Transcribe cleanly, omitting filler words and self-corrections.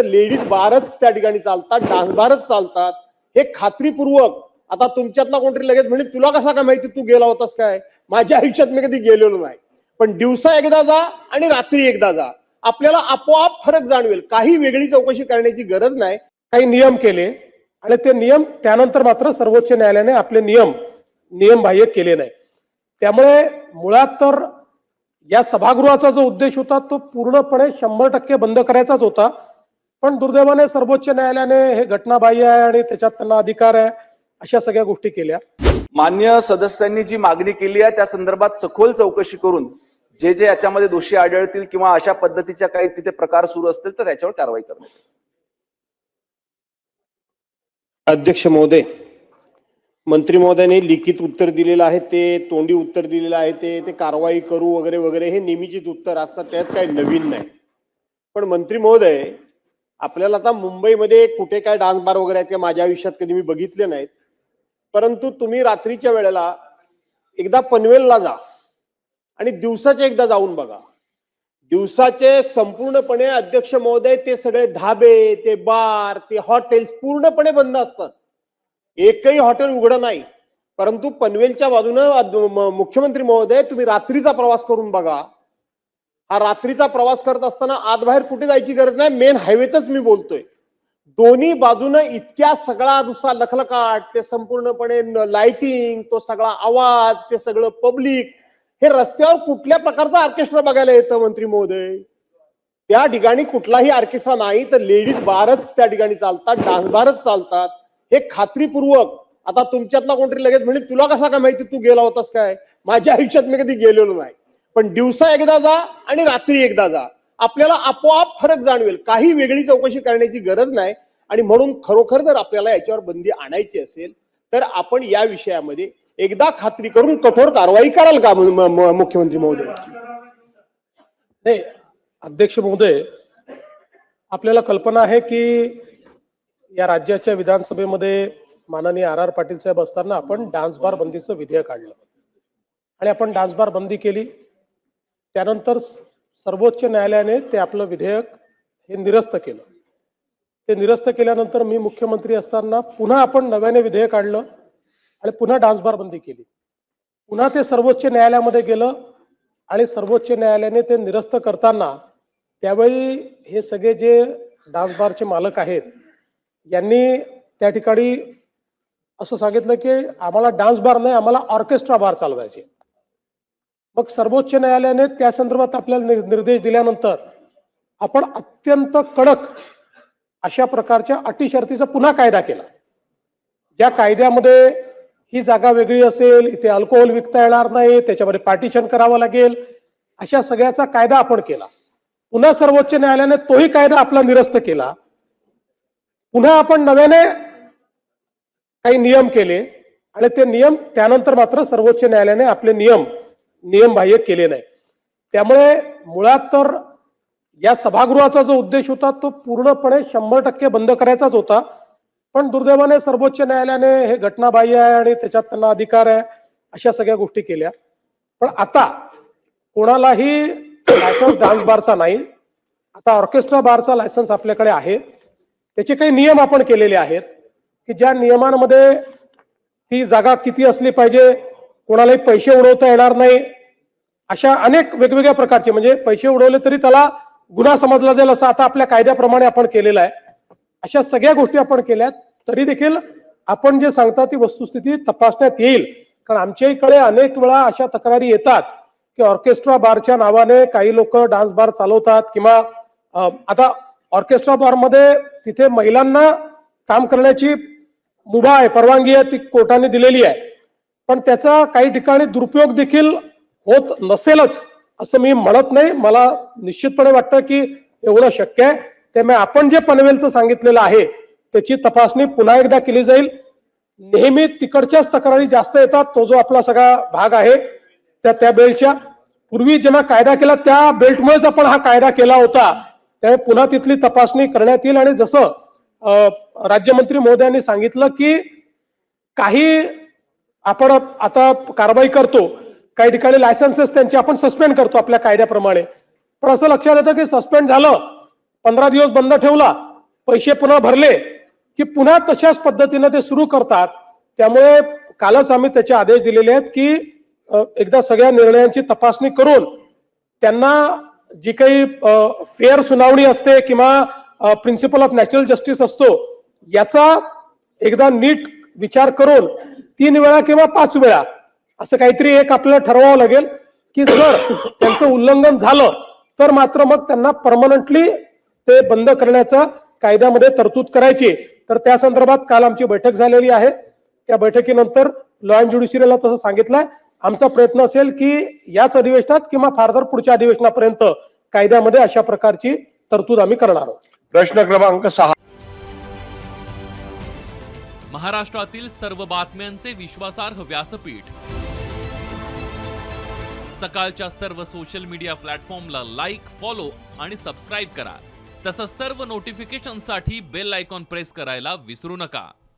तर लेडीज बारच त्या ठिकाणी चालतात, डान्स बारच चालतात. हे खात्रीपूर्वक आता तुमच्यातला कोणतरी लगेच म्हणजे तुला कसा काय माहिती तू गेला होतास काय? माझ्या आयुष्यात मी कधी गेलेलो नाही. पण दिवसा एकदा जा आणि रात्री एकदा जा, आपल्याला आपोआप फरक जाणवेल. काही वेगळी चौकशी करण्याची गरज नाही. काही नियम केले आणि ते नियम त्यानंतर मात्र सर्वोच्च न्यायालयाने आपले नियम बाह्य केले नाही. त्यामुळे मुळात तर या सभागृहाचा जो उद्देश होता तो पूर्णपणे 100% बंद करायचाच होता. पण दुर्दैवाने सर्वोच्च न्यायालयाने हे घटनाबाह्य आहे आणि त्याच्यात त्यांना अधिकार आहे अशा सगळ्या गोष्टी केल्या. मान्य सदस्यांनी जी मागणी केली आहे त्या संदर्भात सखोल चौकशी करून जे जे याच्यामध्ये दोषी आढळतील किंवा अशा पद्धतीच्या काही तिथे प्रकार सुरू असतील तर त्याच्यावर कारवाई करण्यात येईल. अध्यक्ष महोदय, मंत्री महोदयाने लिखित उत्तर दिलेलं आहे, ते तोंडी उत्तर दिलेलं आहे, ते कारवाई करू वगैरे वगैरे हे नेहमीचीच उत्तर असतात, त्यात काही नवीन नाही. पण मंत्री महोदय, आपल्याला आता मुंबईमध्ये कुठे काय डान्स बार वगैरे आहेत ते माझ्या आयुष्यात कधी मी बघितले नाहीत. परंतु तुम्ही रात्रीच्या वेळेला एकदा पनवेलला जा आणि दिवसाचे एकदा जाऊन बघा. दिवसाचे संपूर्णपणे अध्यक्ष महोदय ते सगळे धाबे, ते बार, ते हॉटेल्स पूर्णपणे बंद असतात. एकही हॉटेल उघडं नाही. परंतु पनवेलच्या बाजूनं मुख्यमंत्री महोदय तुम्ही रात्रीचा प्रवास करून बघा. हा रात्रीचा प्रवास करत असताना आत बाहेर कुठे जायची गरज नाही, मेन हायवेतच मी बोलतोय. दोन्ही बाजूनं इतक्या सगळा दुसरा लखलखाट, ते संपूर्णपणे लाइटिंग, तो सगळा आवाज, ते सगळं पब्लिक, हे रस्त्यावर कुठल्या प्रकारचा ऑर्केस्ट्रा बघायला येतं मंत्री महोदय? त्या ठिकाणी कुठलाही ऑर्केस्ट्रा नाही, तर लेडीज बारच त्या ठिकाणी चालतात, डान्स बारच चालतात. हे खात्रीपूर्वक आता तुमच्यातला कोणतरी लगेच म्हणजे तुला कसा काय माहिती तू गेला होतास काय? माझ्या आयुष्यात मी कधी गेलेलो नाही. पण दिवसा एकदा जा आणि रात्री एकदा जा, आपल्याला आपोआप फरक जाणवेल. काही वेगळी चौकशी करण्याची गरज नाही. आणि म्हणून खरोखर जर आपल्याला याच्यावर बंदी आणायची असेल तर आपण या विषयामध्ये एकदा खात्री करून कठोर कारवाई कराल का मुख्यमंत्री महोदय? नाही अध्यक्ष महोदय, आपल्याला कल्पना आहे की या राज्याच्या विधानसभेमध्ये माननीय RR पाटील साहेब असताना आपण डान्स बार बंदीचं विधेयक आणलं आणि आपण डान्स बार बंदी केली. त्यानंतर सर्वोच्च न्यायालयाने ते आपलं विधेयक हे निरस्त केलं. ते निरस्त केल्यानंतर मी मुख्यमंत्री असताना पुन्हा आपण नव्याने विधेयक आणलं आणि पुन्हा डान्स बार बंदी केली. पुन्हा ते सर्वोच्च न्यायालयामध्ये गेलं आणि सर्वोच्च न्यायालयाने ते निरस्त करताना त्यावेळी हे सगळे जे डान्स बारचे मालक आहेत यांनी त्या ठिकाणी असं सांगितलं की आम्हाला डान्स बार नाही, आम्हाला ऑर्केस्ट्रा बार चालवायचे. मग सर्वोच्च न्यायालयाने त्या संदर्भात आपल्याला निर्देश दिल्यानंतर आपण अत्यंत कडक अशा प्रकारच्या अटी शर्तीचा पुन्हा कायदा केला. ज्या कायद्यामध्ये ही जागा वेगळी असेल, इथे अल्कोहोल विकता येणार नाही, त्याच्यामध्ये पार्टिशन करावं लागेल, अशा सगळ्याचा कायदा आपण केला. पुन्हा सर्वोच्च न्यायालयाने तोही कायदा आपला निरस्त केला. पुन्हा आपण नव्याने काही नियम केले आणि ते नियम त्यानंतर मात्र सर्वोच्च न्यायालयाने आपले नियम बाह्य केले नाही. त्यामुळे मुळात तर या सभागृहाचा जो उद्देश होता तो पूर्णपणे 100% बंद करायचाच होता. पण दुर्दैवाने सर्वोच्च न्यायालयाने हे घटनाबाह्य आहे आणि त्याच्यात त्यांना अधिकार आहे अशा सगळ्या गोष्टी केल्या. पण आता कोणालाही लायसन्स डान्स बारचा नाही, आता ऑर्केस्ट्रा बारचा लायसन्स आपल्याकडे आहे. त्याचे काही नियम आपण केलेले आहेत की ज्या नियमांमध्ये ती जागा किती असली पाहिजे, कोणालाही पैसे उडवता येणार नाही, अशा अनेक वेगवेगळ्या प्रकारचे, म्हणजे पैसे उडवले तरी त्याला गुन्हा समजला जाईल असं आता आपल्या कायद्याप्रमाणे आपण केलेलं आहे. अशा सगळ्या गोष्टी आपण केल्यात. तरी देखील आपण जे सांगता ती वस्तुस्थिती तपासण्यात येईल. कारण आमच्या इकडे अनेक वेळा अशा तक्रारी येतात की ऑर्केस्ट्रा बारच्या नावाने काही लोक डान्स बार चालवतात किंवा आता ऑर्केस्ट्रा बार मध्ये तिथे महिलांना काम करण्याची मुभा आहे, परवानगी आहे, ती कोर्टाने दिलेली आहे. पण त्याचा काही ठिकाणी दुरुपयोग देखील होत नसेलच असं मी म्हणत नाही. मला निश्चितपणे वाटतं की एवढं शक्य आहे. त्यामुळे आपण जे पनवेलचं सांगितलेलं आहे त्याची तपासणी पुन्हा एकदा केली जाईल. नेहमी तिकडच्याच तक्रारी जास्त येतात. तो जो आपला सगळा भाग आहे त्या बेल्टच्या, पूर्वी जेव्हा कायदा केला त्या बेल्टमुळेच आपण हा कायदा केला होता. त्यामुळे पुन्हा तिथली तपासणी करण्यात येईल. आणि जसं राज्यमंत्री महोदयांनी सांगितलं की काही आपण आता कारवाई करतो, काही ठिकाणी लायसन्सेस त्यांचे आपण सस्पेंड करतो आपल्या कायद्याप्रमाणे. पण असं लक्षात येतं की सस्पेंड झालं, 15 दिवस बंद ठेवला, पैसे पुन्हा भरले की पुन्हा तशाच पद्धतीने ते सुरू करतात. त्यामुळे कालच आम्ही त्याचे आदेश दिलेले आहेत की एकदा सगळ्या निर्णयांची तपासणी करून त्यांना जी काही फेअर सुनावणी असते किंवा प्रिन्सिपल ऑफ नॅचरल जस्टिस असतो याचा एकदा नीट विचार करून 3 वेळा किंवा 5 वेळा असं काहीतरी एक आपल्याला ठरवावं लागेल की जर त्यांचं उल्लंघन झालं तर मात्र मग त्यांना परमनंटली ते बंद करण्याचा कायद्यामध्ये तरतूद करायची. तर त्या संदर्भात काल आमची बैठक झालेली आहे. त्या बैठकीनंतर लॉ अँड ज्युडिशियरीला तसं सांगितलंय. आमचा प्रयत्न असेल की याच अधिवेशनात किंवा फारदर पुढच्या अधिवेशनापर्यंत कायद्यामध्ये अशा प्रकारची तरतूद आम्ही करणार आहोत. प्रश्न क्रमांक 6. महाराष्ट्रातील सर्व बातम्यांचे विश्वासार्ह व्यासपीठ सकाळच्या सर्व सोशल मीडिया प्लॅटफॉर्मला लाईक, फॉलो आणि सबस्क्राईब करा. तसंच सर्व नोटिफिकेशनसाठी बेल आयकॉन प्रेस करायला विसरू नका.